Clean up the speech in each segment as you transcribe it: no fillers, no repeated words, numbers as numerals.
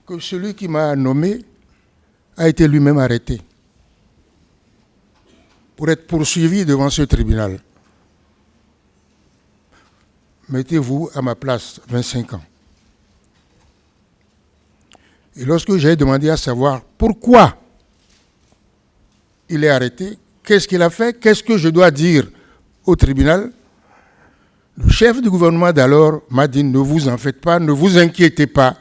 que celui qui m'a nommé a été lui-même arrêté pour être poursuivi devant ce tribunal. Mettez-vous à ma place, 25 ans. Et lorsque j'ai demandé à savoir pourquoi il est arrêté, qu'est-ce qu'il a fait, qu'est-ce que je dois dire au tribunal, le chef du gouvernement d'alors m'a dit « Ne vous en faites pas, ne vous inquiétez pas.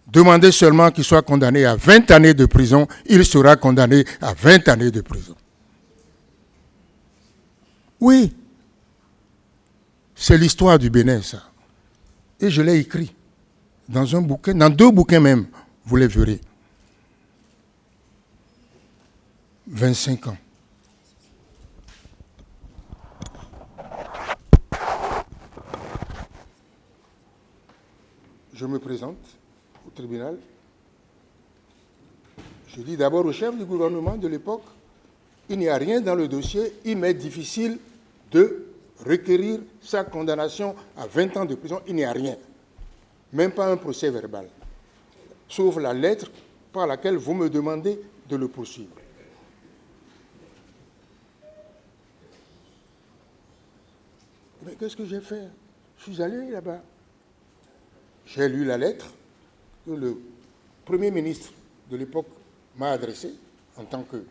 Demandez seulement qu'il soit condamné à 20 années de prison, il sera condamné à 20 années de prison. » Oui, c'est l'histoire du Bénin, ça. Et je l'ai écrit dans un bouquin, dans 2 bouquins même, vous les verrez. 25 ans. Je me présente au tribunal. Je dis d'abord au chef du gouvernement de l'époque, il n'y a rien dans le dossier, il m'est difficile de requérir sa condamnation à 20 ans de prison, il n'y a rien. Même pas un procès verbal. Sauf la lettre par laquelle vous me demandez de le poursuivre. Mais qu'est-ce que j'ai fait? Je suis allé là-bas. J'ai lu la lettre que le Premier ministre de l'époque m'a adressée en tant que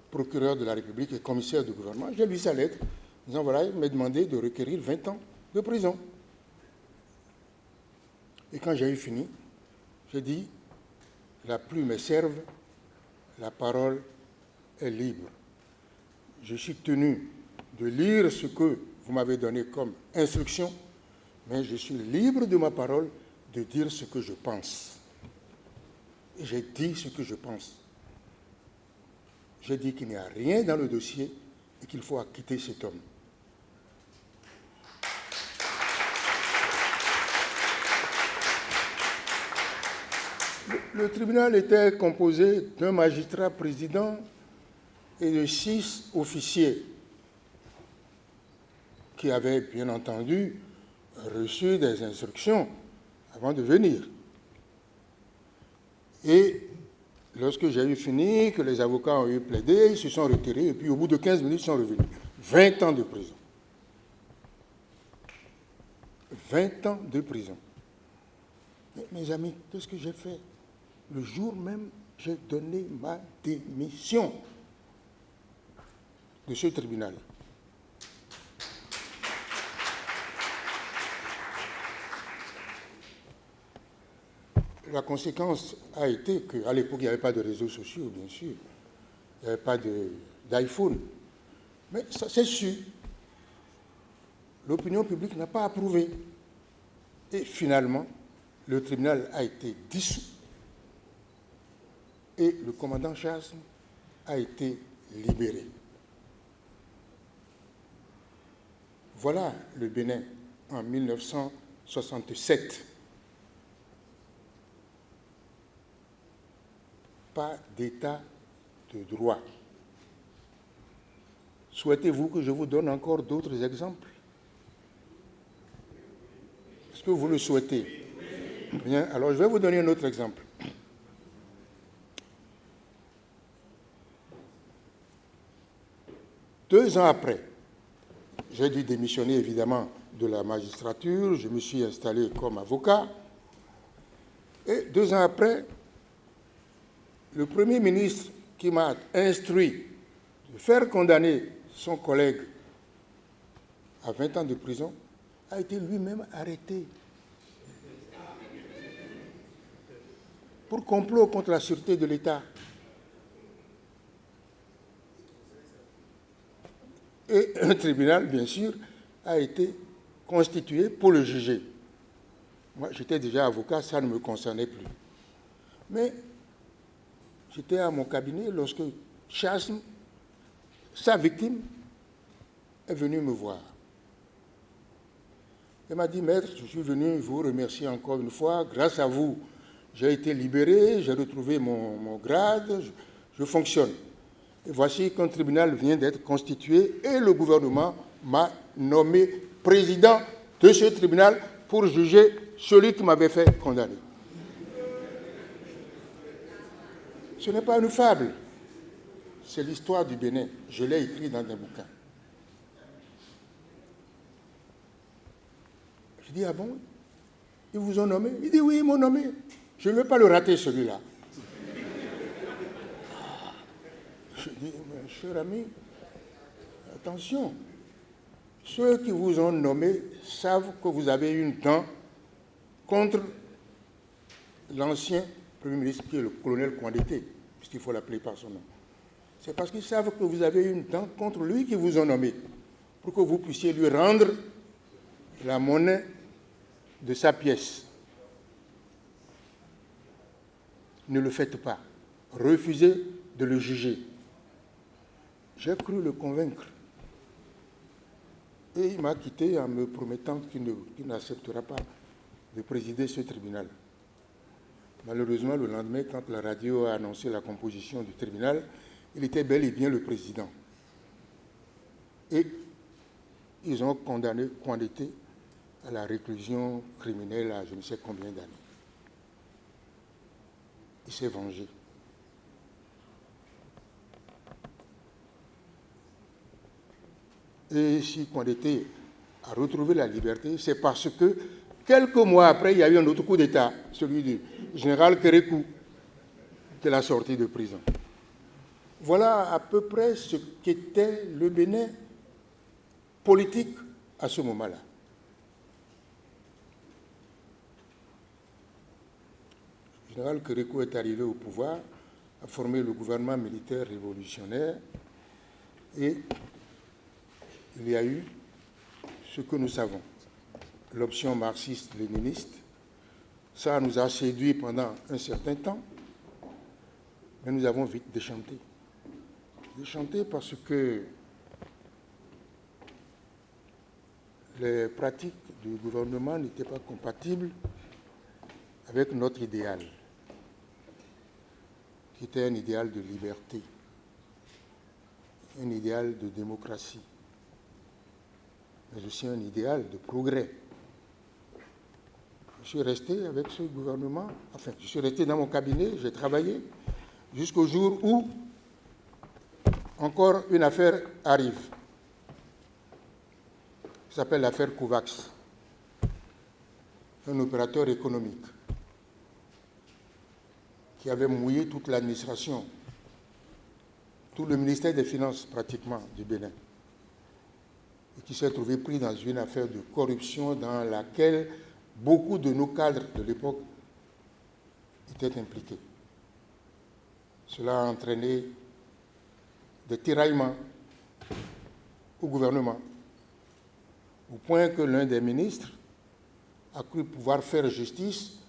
procureur de la République et commissaire du gouvernement. J'ai lu sa lettre en disant voilà, il m'a demandé de requérir 20 ans de prison. Et quand j'ai eu fini, j'ai dit la plume est serve, la parole est libre. Je suis tenu de lire ce que vous m'avez donné comme instruction, mais je suis libre de ma parole de dire ce que je pense. Et j'ai dit ce que je pense. J'ai dit qu'il n'y a rien dans le dossier et qu'il faut acquitter cet homme. Le tribunal était composé d'un magistrat président et de 6 officiers qui avaient, bien entendu, reçu des instructions avant de venir. Et lorsque j'ai eu fini, que les avocats ont eu plaidé, ils se sont retirés et puis au bout de 15 minutes, ils sont revenus. 20 ans de prison. 20 ans de prison. Mais, mes amis, qu'est-ce que j'ai fait? Le jour même, j'ai donné ma démission de ce tribunal. La conséquence a été qu'à l'époque, il n'y avait pas de réseaux sociaux, bien sûr. Il n'y avait pas d'iPhone. Mais ça, c'est sûr. L'opinion publique n'a pas approuvé. Et finalement, le tribunal a été dissous. Et le commandant Chassme a été libéré. Voilà le Bénin en 1967. Pas d'état de droit. Souhaitez-vous que je vous donne encore d'autres exemples? Est-ce que vous le souhaitez? Bien, alors je vais vous donner un autre exemple. Deux ans après, j'ai dû démissionner évidemment de la magistrature, je me suis installé comme avocat, et 2 ans après, le Premier ministre qui m'a instruit de faire condamner son collègue à 20 ans de prison a été lui-même arrêté pour complot contre la sûreté de l'État. Et un tribunal, bien sûr, a été constitué pour le juger. Moi, j'étais déjà avocat, ça ne me concernait plus. Mais j'étais à mon cabinet lorsque Chassme, sa victime, est venue me voir. Elle m'a dit, maître, je suis venu vous remercier encore une fois. Grâce à vous, j'ai été libéré, j'ai retrouvé mon grade, je fonctionne. Et voici qu'un tribunal vient d'être constitué et le gouvernement m'a nommé président de ce tribunal pour juger celui qui m'avait fait condamner. Ce n'est pas une fable. C'est l'histoire du Bénin. Je l'ai écrit dans un bouquin. Je dis, ah bon? Ils vous ont nommé? Il dit, oui, ils m'ont nommé. Je ne veux pas le rater, celui-là. Je dis, mon cher ami, attention. Ceux qui vous ont nommé savent que vous avez une dent contre l'ancien Premier ministre, qui est le colonel Kouandété, puisqu'il faut l'appeler par son nom. C'est parce qu'ils savent que vous avez une dent contre lui qui vous ont nommé, pour que vous puissiez lui rendre la monnaie de sa pièce. Ne le faites pas. Refusez de le juger. J'ai cru le convaincre. Et il m'a quitté en me promettant qu'il n'acceptera pas de présider ce tribunal. Malheureusement, le lendemain, quand la radio a annoncé la composition du tribunal, il était bel et bien le président. Et ils ont condamné Kouandété à la réclusion criminelle à je ne sais combien d'années. Il s'est vengé. Et si Kouandété a retrouvé la liberté, c'est parce que quelques mois après, il y a eu un autre coup d'État, celui du général Kérékou, qui l'a sorti de prison. Voilà à peu près ce qu'était le Bénin politique à ce moment-là. Le général Kérékou est arrivé au pouvoir, a formé le gouvernement militaire révolutionnaire et il y a eu ce que nous savons, l'option marxiste-léniniste. Ça nous a séduit pendant un certain temps, mais nous avons vite déchanté. Déchanté parce que les pratiques du gouvernement n'étaient pas compatibles avec notre idéal, qui était un idéal de liberté, un idéal de démocratie, mais aussi un idéal de progrès. Je suis resté avec ce gouvernement, enfin, je suis resté dans mon cabinet, j'ai travaillé, jusqu'au jour où encore une affaire arrive. Ça s'appelle l'affaire Kouvax, un opérateur économique qui avait mouillé toute l'administration, tout le ministère des Finances pratiquement du Bénin, et qui s'est trouvé pris dans une affaire de corruption dans laquelle beaucoup de nos cadres de l'époque étaient impliqués. Cela a entraîné des tiraillements au gouvernement, au point que l'un des ministres a cru pouvoir faire justice,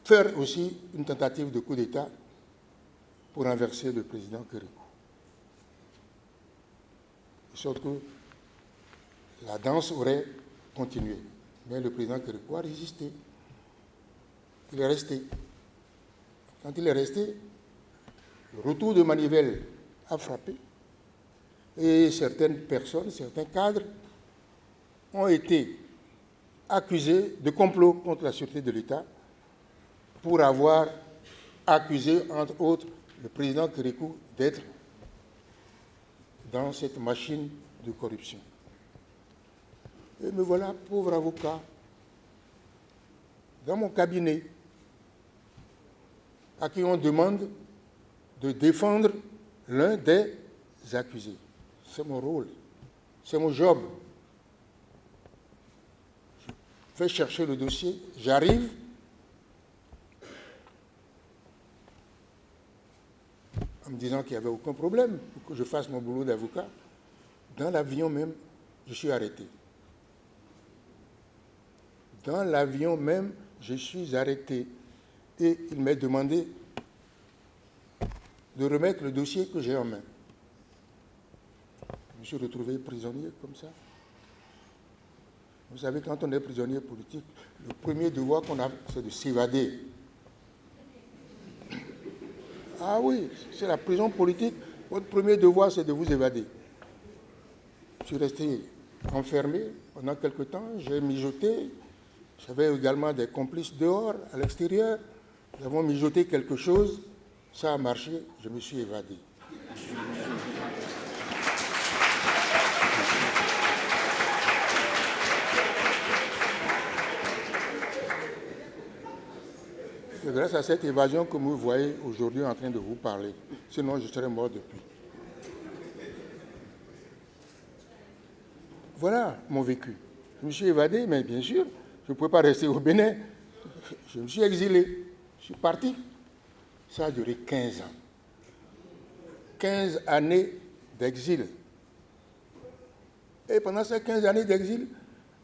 faire aussi une tentative de coup d'État pour renverser le président Kérékou. De sorte que la danse aurait continué. Mais le président Kérékou a résisté. Il est resté. Quand il est resté, le retour de manivelle a frappé. Et certaines personnes, certains cadres ont été accusés de complot contre la sûreté de l'État pour avoir accusé, entre autres, le président Kérékou d'être dans cette machine de corruption. Et me voilà, pauvre avocat, dans mon cabinet, à qui on demande de défendre l'un des accusés. C'est mon rôle, c'est mon job. Je vais chercher le dossier, j'arrive, en me disant qu'il n'y avait aucun problème pour que je fasse mon boulot d'avocat. Dans l'avion même, je suis arrêté. Dans l'avion même, je suis arrêté. Et il m'a demandé de remettre le dossier que j'ai en main. Je me suis retrouvé prisonnier comme ça. Vous savez, quand on est prisonnier politique, le premier devoir qu'on a, c'est de s'évader. Ah oui, c'est la prison politique. Votre premier devoir, c'est de vous évader. Je suis resté enfermé pendant quelque temps, j'ai mijoté. J'avais également des complices dehors, à l'extérieur. Nous avons mijoté quelque chose. Ça a marché, je me suis évadé. C'est grâce à cette évasion que vous voyez aujourd'hui en train de vous parler. Sinon, je serais mort depuis. Voilà mon vécu. Je me suis évadé, mais bien sûr, je ne pouvais pas rester au Bénin. Je me suis exilé. Je suis parti. Ça a duré 15 ans. 15 années d'exil. Et pendant ces 15 années d'exil,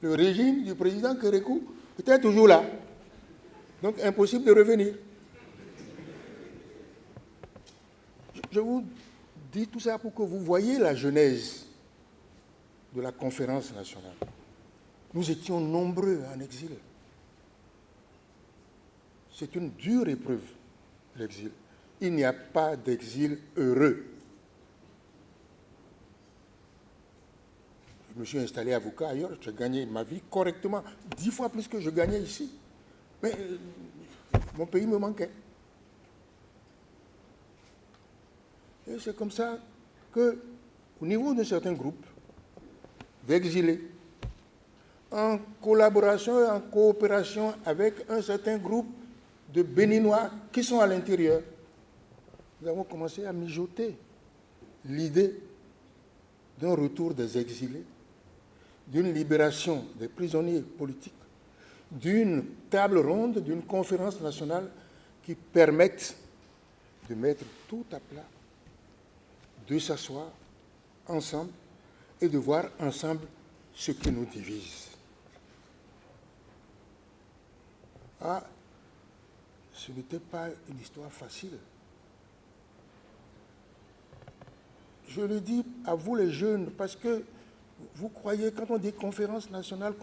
le régime du président Kérékou était toujours là. Donc, impossible de revenir. Je vous dis tout ça pour que vous voyez la genèse de la conférence nationale. Nous étions nombreux en exil. C'est une dure épreuve, l'exil. Il n'y a pas d'exil heureux. Je me suis installé avocat ailleurs, j'ai gagné ma vie correctement, 10 fois plus que je gagnais ici. Mais mon pays me manquait. Et c'est comme ça qu'au niveau de certains groupes d'exilés, en collaboration et en coopération avec un certain groupe de Béninois qui sont à l'intérieur, nous avons commencé à mijoter l'idée d'un retour des exilés, d'une libération des prisonniers politiques, d'une table ronde, d'une conférence nationale qui permette de mettre tout à plat, de s'asseoir ensemble et de voir ensemble ce qui nous divise. Ah, ce n'était pas une histoire facile. Je le dis à vous les jeunes, parce que vous croyez, quand on dit conférence nationale,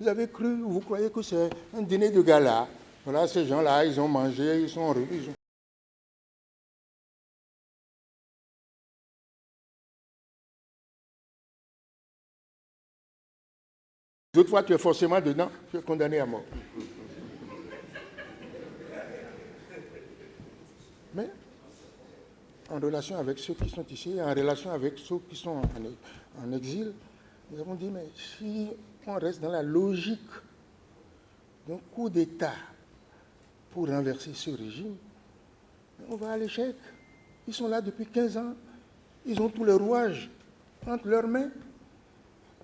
vous avez cru, vous croyez que c'est un dîner de gala. Voilà, ces gens-là, ils ont mangé, ils sont revenus. D'autres fois, tu es forcément dedans, tu es condamné à mort. Mais en relation avec ceux qui sont ici, en relation avec ceux qui sont en exil, nous avons dit, mais si on reste dans la logique d'un coup d'État pour renverser ce régime, on va à l'échec. Ils sont là depuis 15 ans, ils ont tous les rouages entre leurs mains.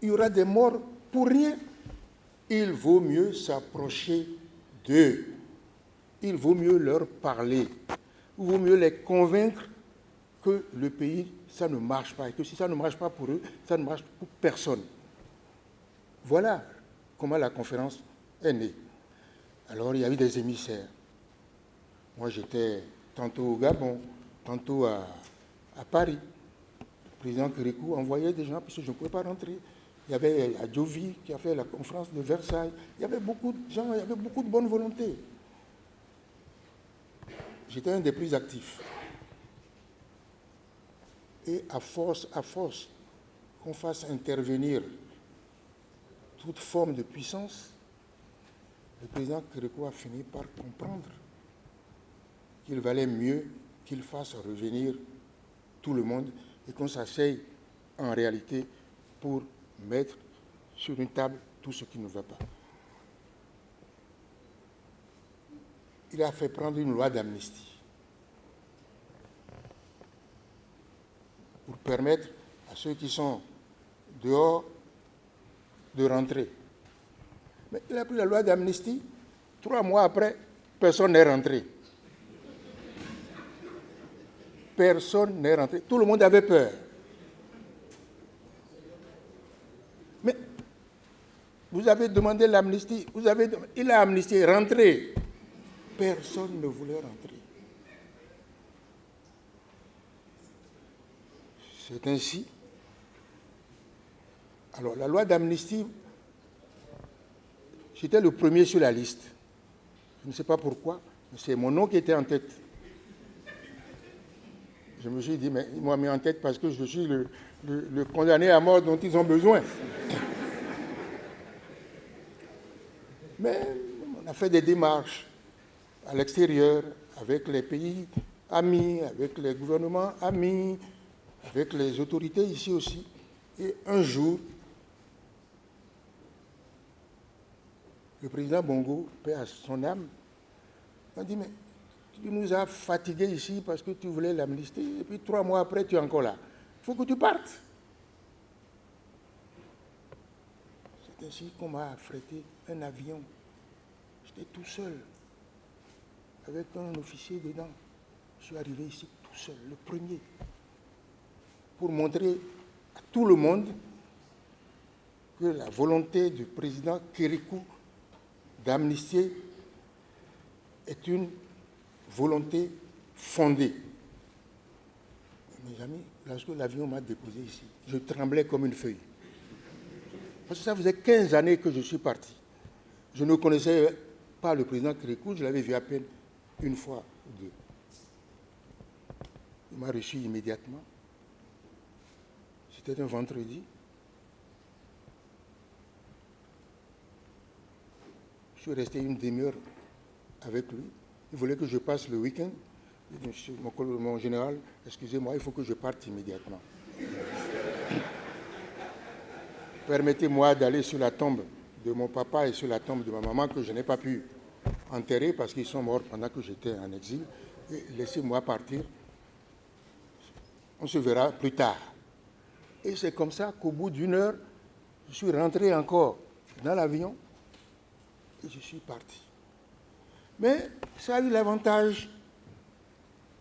Il y aura des morts pour rien. Il vaut mieux s'approcher d'eux. Il vaut mieux leur parler. Il vaut mieux les convaincre que le pays, ça ne marche pas. Et que si ça ne marche pas pour eux, ça ne marche pour personne. Voilà comment la conférence est née. Alors, il y a eu des émissaires. Moi, j'étais tantôt au Gabon, tantôt à Paris. Le président Kérékou envoyait des gens, parce que je ne pouvais pas rentrer. Il y avait Adjovi qui a fait la conférence de Versailles. Il y avait beaucoup de gens, il y avait beaucoup de bonne volonté. J'étais un des plus actifs. Et à force qu'on fasse intervenir toute forme de puissance, le président Kérékou a fini par comprendre qu'il valait mieux qu'il fasse revenir tout le monde et qu'on s'asseye en réalité pour mettre sur une table tout ce qui ne va pas. Il a fait prendre une loi d'amnistie pour permettre à ceux qui sont dehors de rentrer. Mais il a pris la loi d'amnistie, 3 mois après, personne n'est rentré. Personne n'est rentré. Tout le monde avait peur. Mais vous avez demandé l'amnistie, il a amnistié, rentré. Personne ne voulait rentrer. C'est ainsi. Alors, la loi d'amnistie, j'étais le premier sur la liste. Je ne sais pas pourquoi, mais c'est mon nom qui était en tête. Je me suis dit, mais ils m'ont mis en tête parce que je suis le condamné à mort dont ils ont besoin. Mais on a fait des démarches. à l'extérieur, avec les pays amis, avec les gouvernements amis, avec les autorités ici aussi. Et un jour, le président Bongo, paix à son âme, m'a dit, mais tu nous as fatigués ici parce que tu voulais l'amnistie, et puis 3 mois après, tu es encore là. Il faut que tu partes. C'est ainsi qu'on m'a affrété un avion. J'étais tout seul, avec un officier dedans. Je suis arrivé ici tout seul, le premier, pour montrer à tout le monde que la volonté du président Kérékou d'amnistier est une volonté fondée. Mes amis, lorsque l'avion m'a déposé ici, je tremblais comme une feuille. Parce que ça faisait 15 années que je suis parti. Je ne connaissais pas le président Kérékou, je l'avais vu à peine une fois ou deux. Il m'a reçu immédiatement. C'était un vendredi. Je suis resté une demi-heure avec lui. Il voulait que je passe le week-end. Il dit, mon général, excusez-moi, il faut que je parte immédiatement. Permettez-moi d'aller sur la tombe de mon papa et sur la tombe de ma maman que je n'ai pas pu enterrer parce qu'ils sont morts pendant que j'étais en exil. Et laissez-moi partir. On se verra plus tard. Et c'est comme ça qu'au bout d'une heure, je suis rentré encore dans l'avion et je suis parti. Mais ça a eu l'avantage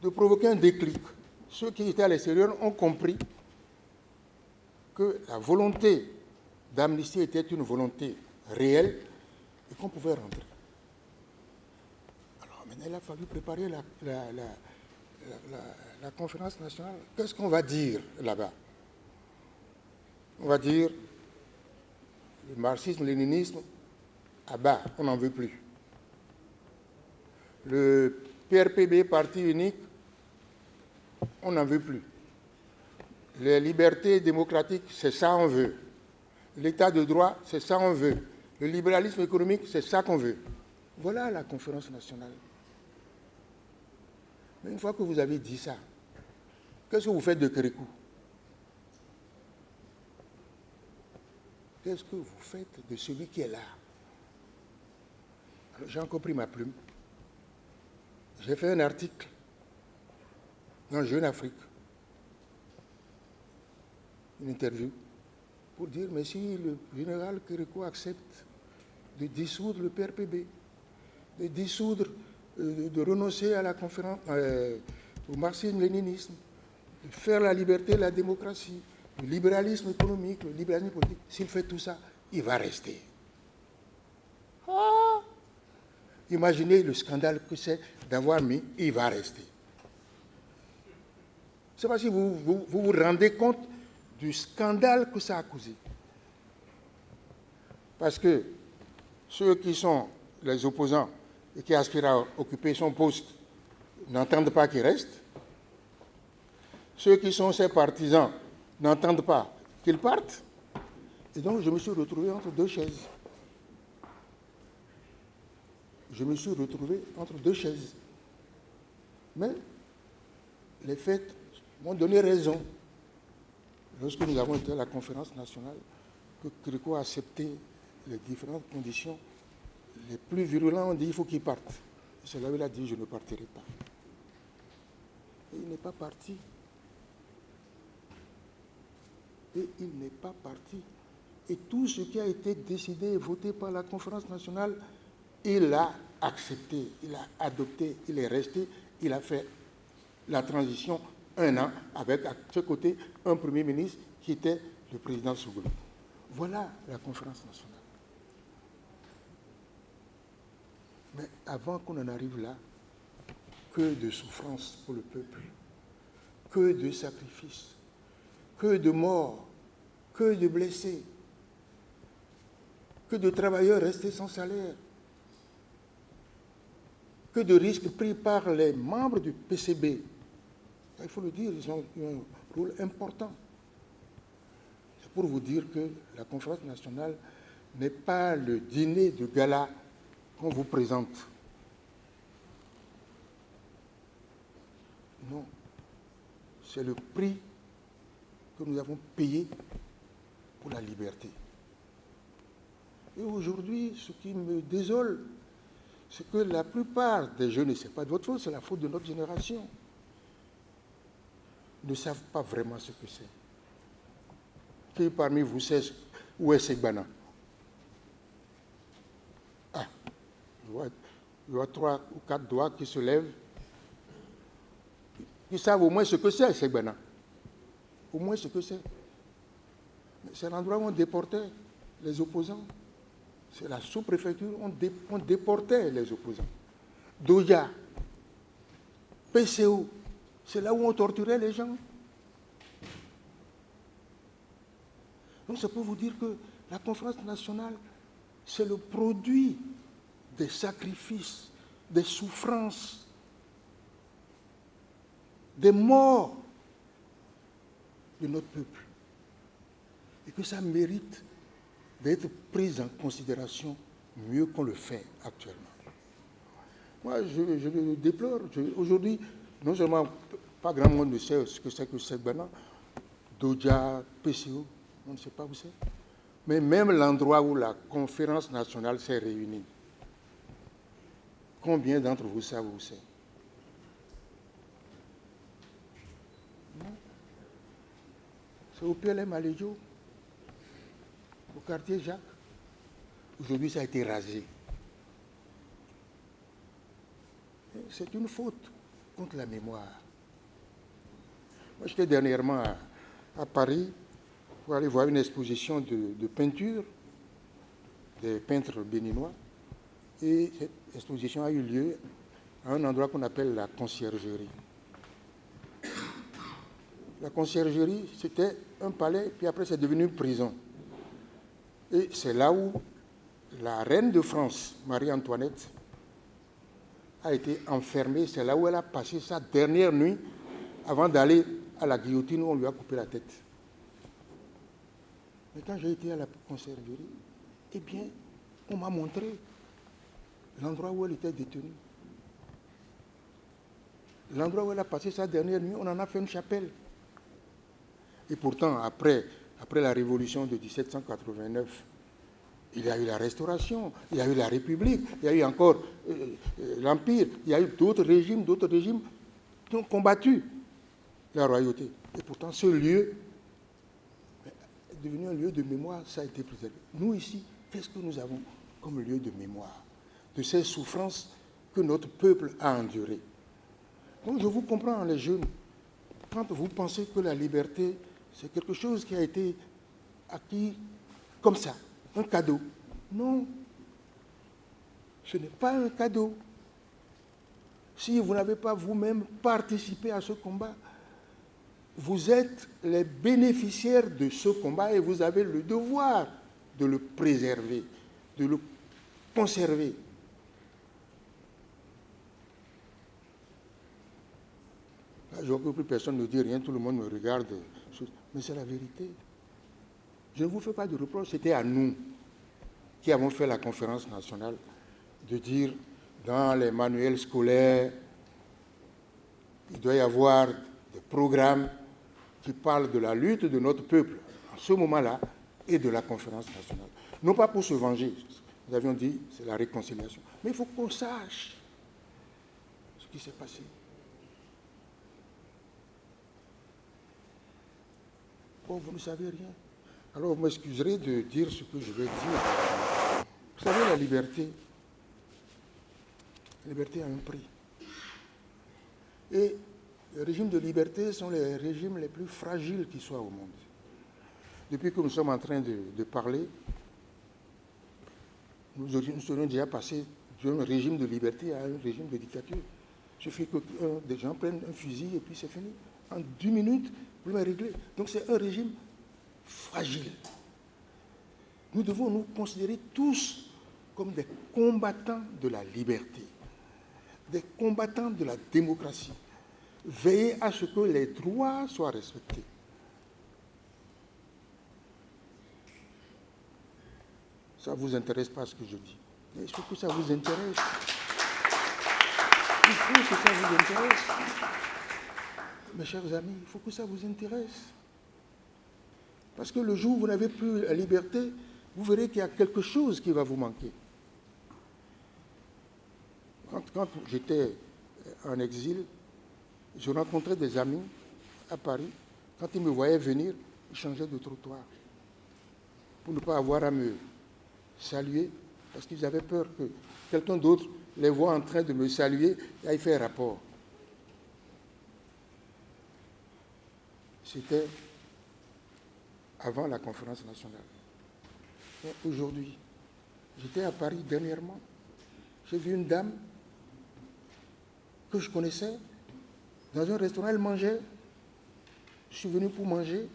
de provoquer un déclic. Ceux qui étaient à l'extérieur ont compris que la volonté d'amnistie était une volonté réelle et qu'on pouvait rentrer. Alors maintenant, il a fallu préparer la conférence nationale. Qu'est-ce qu'on va dire là-bas? On va dire le marxisme-léninisme à bas, on n'en veut plus. Le PRPB, parti unique, on n'en veut plus. Les libertés démocratiques, c'est ça on veut. L'état de droit, c'est ça on veut. Le libéralisme économique, c'est ça qu'on veut. Voilà la conférence nationale. Mais une fois que vous avez dit ça, qu'est-ce que vous faites de Kérékou? Qu'est-ce que vous faites de celui qui est là? Alors, j'ai encore pris ma plume. J'ai fait un article dans Jeune Afrique, une interview, pour dire, mais si le général Kérékou accepte de dissoudre le PRPB, de dissoudre, de renoncer à la conférence, au marxisme-léninisme, de faire la liberté, la démocratie, le libéralisme économique, le libéralisme politique, s'il fait tout ça, il va rester. Ah! Imaginez le scandale que c'est d'avoir mis, il va rester. Je ne sais pas si vous vous rendez compte du scandale que ça a causé. Parce que ceux qui sont les opposants et qui aspirent à occuper son poste n'entendent pas qu'il reste. Ceux qui sont ses partisans n'entendent pas qu'ils partent. Et donc je me suis retrouvé entre deux chaises. Mais les faits m'ont donné raison. Lorsque nous avons été à la conférence nationale, que Kérékou a accepté les différentes conditions, les plus virulents ont dit il faut qu'il parte. Et c'est là où il a dit je ne partirai pas. Et il n'est pas parti. Et tout ce qui a été décidé et voté par la conférence nationale, il l'a accepté, il l'a adopté, il est resté, il a fait la transition 1 an avec à ce côté un Premier ministre qui était le président Sougoulou. Voilà la conférence nationale. Mais avant qu'on en arrive là, que de souffrances pour le peuple, que de sacrifices, que de morts, que de blessés, que de travailleurs restés sans salaire, que de risques pris par les membres du PCB. Il faut le dire, ils ont eu un rôle important. C'est pour vous dire que la conférence nationale n'est pas le dîner de gala qu'on vous présente. Non. C'est le prix que nous avons payé pour la liberté. Et aujourd'hui, ce qui me désole, c'est que la plupart des jeunes, et ce n'est pas de votre faute, c'est la faute de notre génération, ne savent pas vraiment ce que c'est. Qui parmi vous sait où est Segbana? Ah, il y a 3 ou 4 doigts qui se lèvent. Ils savent au moins ce que c'est, Segbana. Au moins ce que c'est. C'est l'endroit où on déportait les opposants. C'est la sous-préfecture, on déportait les opposants. Doja, PCO, c'est là où on torturait les gens. Donc c'est pour vous dire que la conférence nationale, c'est le produit des sacrifices, des souffrances, des morts de notre peuple. Et que ça mérite d'être pris en considération mieux qu'on le fait actuellement. Moi, je le déplore. Aujourd'hui, non seulement pas grand monde ne sait ce que c'est que Segbana, Doja, PCO, on ne sait pas où c'est. Mais même l'endroit où la conférence nationale s'est réunie, combien d'entre vous savent où c'est? C'est au PLM Alédio, au quartier Jacques. Aujourd'hui, ça a été rasé. C'est une faute contre la mémoire. Moi, j'étais dernièrement à Paris pour aller voir une exposition de peinture des peintres béninois. Et cette exposition a eu lieu à un endroit qu'on appelle la conciergerie. La conciergerie, c'était un palais, puis après c'est devenu une prison. Et c'est là où la reine de France, Marie-Antoinette, a été enfermée. C'est là où elle a passé sa dernière nuit avant d'aller à la guillotine où on lui a coupé la tête. Mais quand j'ai été à la conciergerie, eh bien, on m'a montré l'endroit où elle était détenue. L'endroit où elle a passé sa dernière nuit, on en a fait une chapelle. Et pourtant, après la révolution de 1789, il y a eu la Restauration, il y a eu la République, il y a eu encore l'Empire, il y a eu d'autres régimes qui ont combattu la royauté. Et pourtant, ce lieu est devenu un lieu de mémoire, ça a été préservé. Nous, ici, qu'est-ce que nous avons comme lieu de mémoire de ces souffrances que notre peuple a endurées? Donc, je vous comprends, les jeunes, quand vous pensez que la liberté, c'est quelque chose qui a été acquis comme ça, un cadeau. Non, ce n'est pas un cadeau. Si vous n'avez pas vous-même participé à ce combat, vous êtes les bénéficiaires de ce combat et vous avez le devoir de le préserver, de le conserver. Là, je vois que plus personne ne dit rien, tout le monde me regarde. Mais c'est la vérité. Je ne vous fais pas de reproche, c'était à nous qui avons fait la conférence nationale de dire dans les manuels scolaires, il doit y avoir des programmes qui parlent de la lutte de notre peuple en ce moment-là et de la conférence nationale. Non pas pour se venger, nous avions dit c'est la réconciliation, mais il faut qu'on sache ce qui s'est passé. Oh, vous ne savez rien. Alors, vous m'excuserez de dire ce que je vais dire. Vous savez, la liberté a un prix. Et les régimes de liberté sont les régimes les plus fragiles qui soient au monde. Depuis que nous sommes en train de parler, nous serions déjà passés d'un régime de liberté à un régime de dictature. Il suffit que des gens prennent un fusil et puis c'est fini. En 10 minutes, le problème est réglé. Donc c'est un régime fragile. Nous devons nous considérer tous comme des combattants de la liberté, des combattants de la démocratie. Veiller à ce que les droits soient respectés. Ça ne vous intéresse pas ce que je dis, mais il faut que ça vous intéresse. Il faut que ça vous intéresse. mes chers amis, il faut que ça vous intéresse. Parce que le jour où vous n'avez plus la liberté, vous verrez qu'il y a quelque chose qui va vous manquer. Quand j'étais en exil, je rencontrais des amis à Paris. Quand ils me voyaient venir, ils changeaient de trottoir pour ne pas avoir à me saluer, parce qu'ils avaient peur que quelqu'un d'autre les voit en train de me saluer et aille faire rapport. C'était avant la conférence nationale. Mais aujourd'hui, j'étais à Paris dernièrement, j'ai vu une dame que je connaissais dans un restaurant, elle mangeait. Je suis venu pour manger.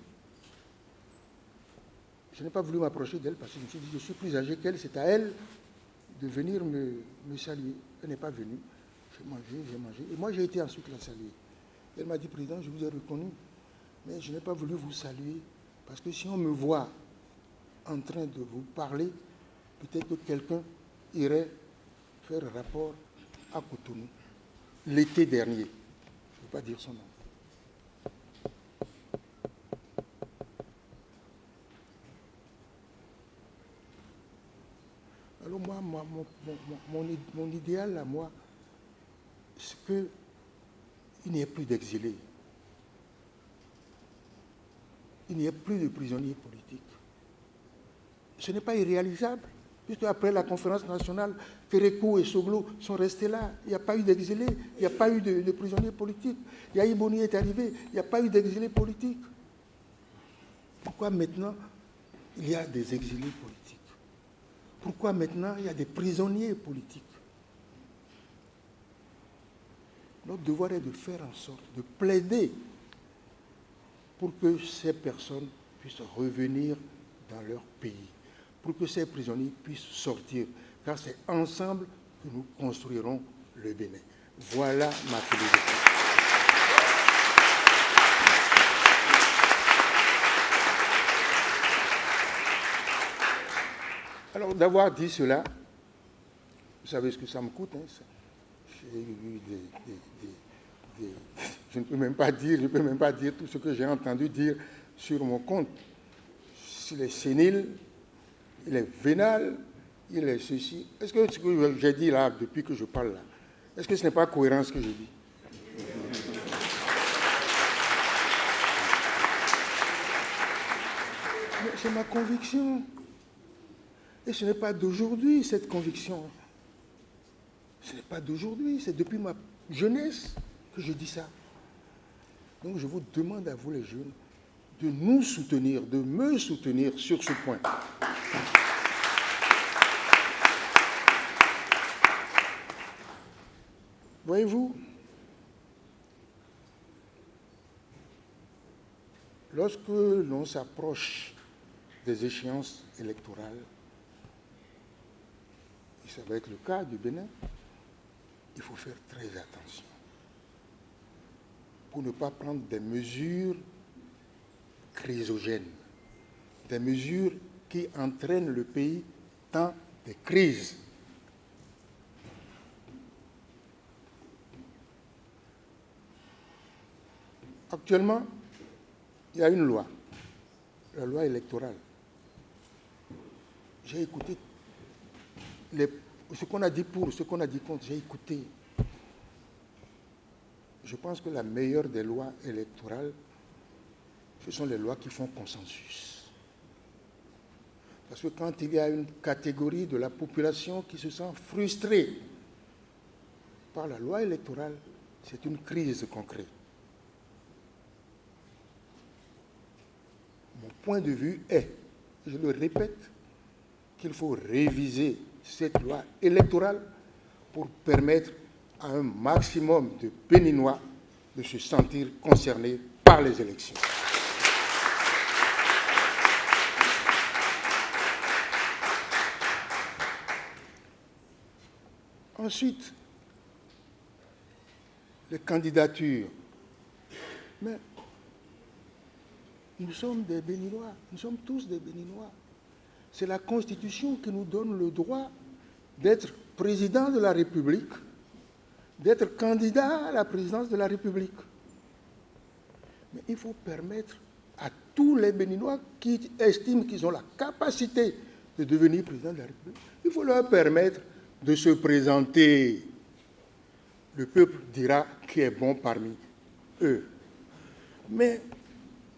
Je n'ai pas voulu m'approcher d'elle parce que je me suis dit, je suis plus âgé qu'elle, c'est à elle de venir me saluer. Elle n'est pas venue. J'ai mangé. Et moi, j'ai été ensuite la saluer. Elle m'a dit, Président, je vous ai reconnu, mais je n'ai pas voulu vous saluer parce que si on me voit en train de vous parler, peut-être que quelqu'un irait faire un rapport à Cotonou. L'été dernier, je ne veux pas dire son nom. Alors moi, mon idéal à moi, c'est qu'il n'y ait plus d'exilés. Il n'y ait plus de prisonniers politiques. Ce n'est pas irréalisable, puisque après la conférence nationale, Kérékou et Soglo sont restés là. Il n'y a pas eu d'exilés, il n'y a pas eu de prisonniers politiques. Yahi Boni est arrivé, il n'y a pas eu d'exilés politiques. Pourquoi maintenant il y a des exilés politiques? Pourquoi maintenant il y a des prisonniers politiques? Notre devoir est de faire en sorte, de plaider pour que ces personnes puissent revenir dans leur pays, pour que ces prisonniers puissent sortir, car c'est ensemble que nous construirons le Bénin. Voilà ma philosophie. Alors, d'avoir dit cela, vous savez ce que ça me coûte, hein, ça. J'ai eu je ne peux même pas dire tout ce que j'ai entendu dire sur mon compte. Il est sénile, il est vénal, il est ceci. Est-ce que ce que j'ai dit là, depuis que je parle là, est-ce que ce n'est pas cohérent ce que j'ai dit? Mais c'est ma conviction. Et ce n'est pas d'aujourd'hui, cette conviction. Ce n'est pas d'aujourd'hui, c'est depuis ma jeunesse que je dis ça. Donc je vous demande à vous les jeunes de nous soutenir, de me soutenir sur ce point. Voyez-vous, lorsque l'on s'approche des échéances électorales, et ça va être le cas du Bénin, il faut faire très attention pour ne pas prendre des mesures chrysogènes, des mesures qui entraînent le pays dans des crises. Actuellement, il y a une loi, la loi électorale. J'ai écouté ce qu'on a dit pour, ce qu'on a dit contre, j'ai écouté. Je pense que la meilleure des lois électorales, ce sont les lois qui font consensus. Parce que quand il y a une catégorie de la population qui se sent frustrée par la loi électorale, c'est une crise concrète. Mon point de vue est, je le répète, qu'il faut réviser cette loi électorale pour permettre à un maximum de Béninois de se sentir concernés par les élections. Ensuite, les candidatures. Mais nous sommes des Béninois, nous sommes tous des Béninois. C'est la Constitution qui nous donne le droit d'être président de la République, d'être candidat à la présidence de la République. Mais il faut permettre à tous les Béninois qui estiment qu'ils ont la capacité de devenir président de la République, il faut leur permettre de se présenter. Le peuple dira qui est bon parmi eux. Mais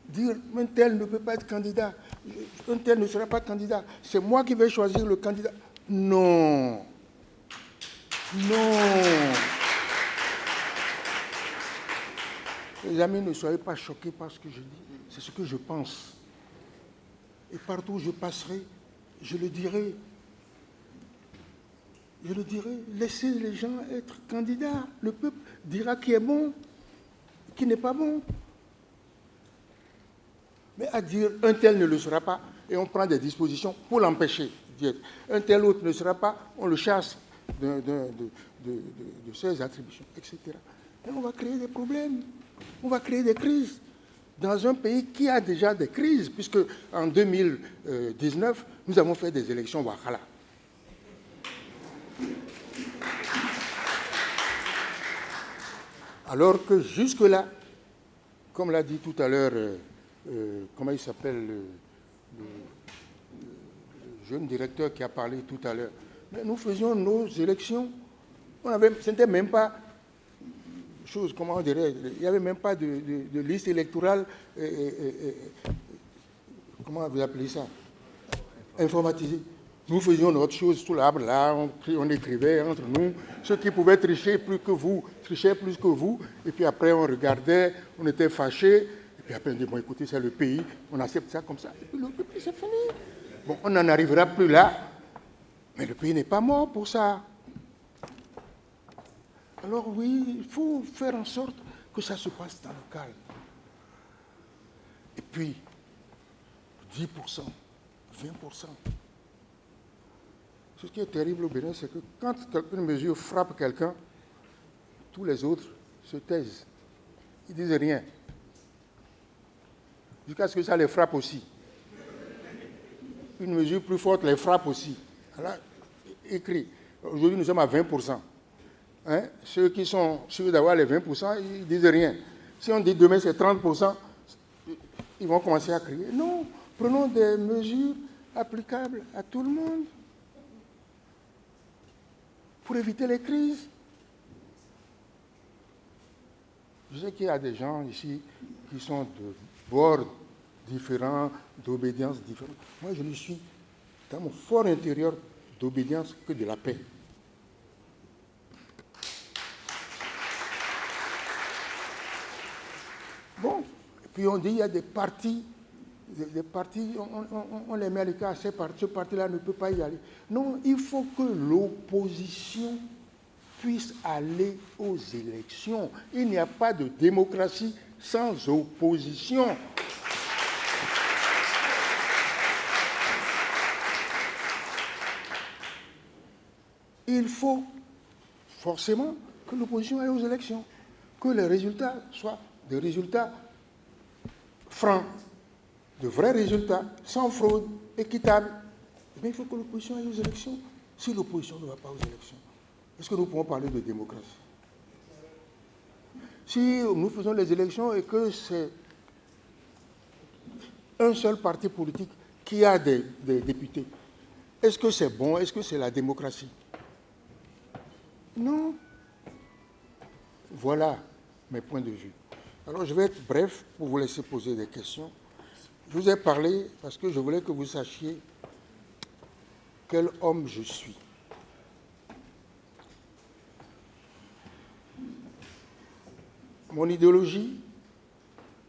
dire un tel ne peut pas être candidat, un tel ne sera pas candidat, c'est moi qui vais choisir le candidat. Non. Non. Les amis, ne soyez pas choqués par ce que je dis. C'est ce que je pense. Et partout où je passerai, je le dirai. Je le dirai. Laissez les gens être candidats. Le peuple dira qui est bon, qui n'est pas bon. Mais à dire un tel ne le sera pas, et on prend des dispositions pour l'empêcher d'y être. Un tel autre ne sera pas, on le chasse de ses attributions, etc. Et on va créer des problèmes. On va créer des crises dans un pays qui a déjà des crises, puisque en 2019, nous avons fait des élections Wakala. Alors que jusque-là, comme l'a dit tout à l'heure, comment il s'appelle, le jeune directeur qui a parlé tout à l'heure, mais nous faisions nos élections. Ce n'était même pas chose, comment on dirait, il n'y avait même pas de liste électorale, comment vous appelez ça, informatisée. Nous faisions notre chose sous l'arbre, là, on écrivait entre nous. Ceux qui pouvaient tricher plus que vous, trichaient plus que vous. Et puis après, on regardait, on était fâchés. Et puis après, on dit, bon, écoutez, c'est le pays, on accepte ça comme ça. Et puis le pays, c'est fini. Bon, on n'en arrivera plus là. Mais le pays n'est pas mort pour ça. Alors oui, il faut faire en sorte que ça se passe dans le calme. Et puis, 10%, 20%. Ce qui est terrible au Bénin, c'est que quand une mesure frappe quelqu'un, tous les autres se taisent. Ils ne disent rien. Jusqu'à ce que ça les frappe aussi. Une mesure plus forte les frappe aussi. Alors, écrit. Aujourd'hui, nous sommes à 20%. Hein? Ceux qui sont sûrs d'avoir les 20%, ils ne disent rien. Si on dit demain c'est 30%, ils vont commencer à crier. Non, prenons des mesures applicables à tout le monde pour éviter les crises. Je sais qu'il y a des gens ici qui sont de bords différents, d'obédience différente. Moi, je ne suis dans mon fort intérieur d'obédience que de la paix. Bon, et puis on dit il y a des partis, on les met à l'écart, ce parti-là ne peut pas y aller. Non, il faut que l'opposition puisse aller aux élections. Il n'y a pas de démocratie sans opposition. Il faut forcément que l'opposition aille aux élections, que les résultats soient des résultats francs, de vrais résultats, sans fraude, équitables. Mais il faut que l'opposition aille aux élections. Si l'opposition ne va pas aux élections, est-ce que nous pouvons parler de démocratie? Si nous faisons les élections et que c'est un seul parti politique qui a des députés, est-ce que c'est bon? Est-ce que c'est la démocratie? Non. Voilà mes points de vue. Alors, je vais être bref pour vous laisser poser des questions. Je vous ai parlé parce que je voulais que vous sachiez quel homme je suis. Mon idéologie,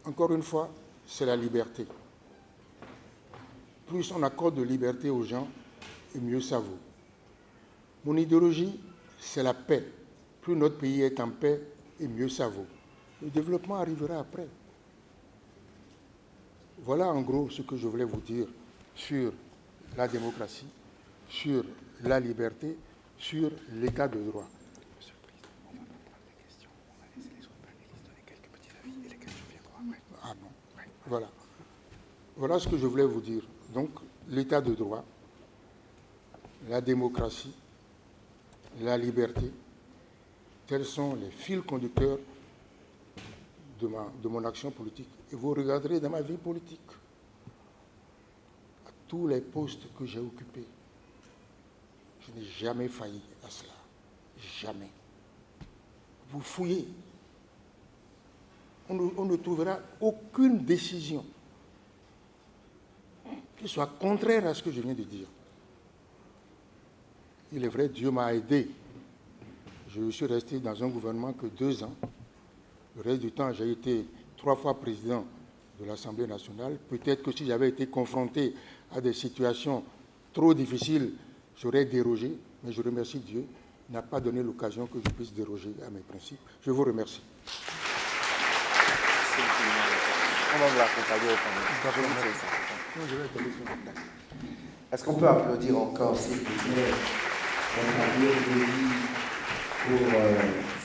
encore une fois, c'est la liberté. Plus on accorde de liberté aux gens, et mieux ça vaut. Mon idéologie, c'est la paix. Plus notre pays est en paix, et mieux ça vaut. Le développement arrivera après. Voilà en gros ce que je voulais vous dire sur la démocratie, sur la liberté, sur l'état de droit. Monsieur le Président, on va prendre des questions, on va laisser les autres panélistes donner quelques petits avis et les questions viendront après. Ah bon, ouais. Voilà. Voilà ce que je voulais vous dire. Donc, l'état de droit, la démocratie, la liberté, tels sont les fils conducteurs de mon action politique. Et vous regarderez dans ma vie politique, à tous les postes que j'ai occupés, je n'ai jamais failli à cela. Jamais. Vous fouillez. On ne trouvera aucune décision qui soit contraire à ce que je viens de dire. Il est vrai, Dieu m'a aidé. Je suis resté dans un gouvernement que 2 ans. Le reste du temps, j'ai été 3 fois président de l'Assemblée nationale. Peut-être que si j'avais été confronté à des situations trop difficiles, j'aurais dérogé. Mais je remercie Dieu, il n'a pas donné l'occasion que je puisse déroger à mes principes. Je vous remercie. On va vous l'accompagner au Est-ce qu'on peut applaudir encore, s'il vous plaît, pour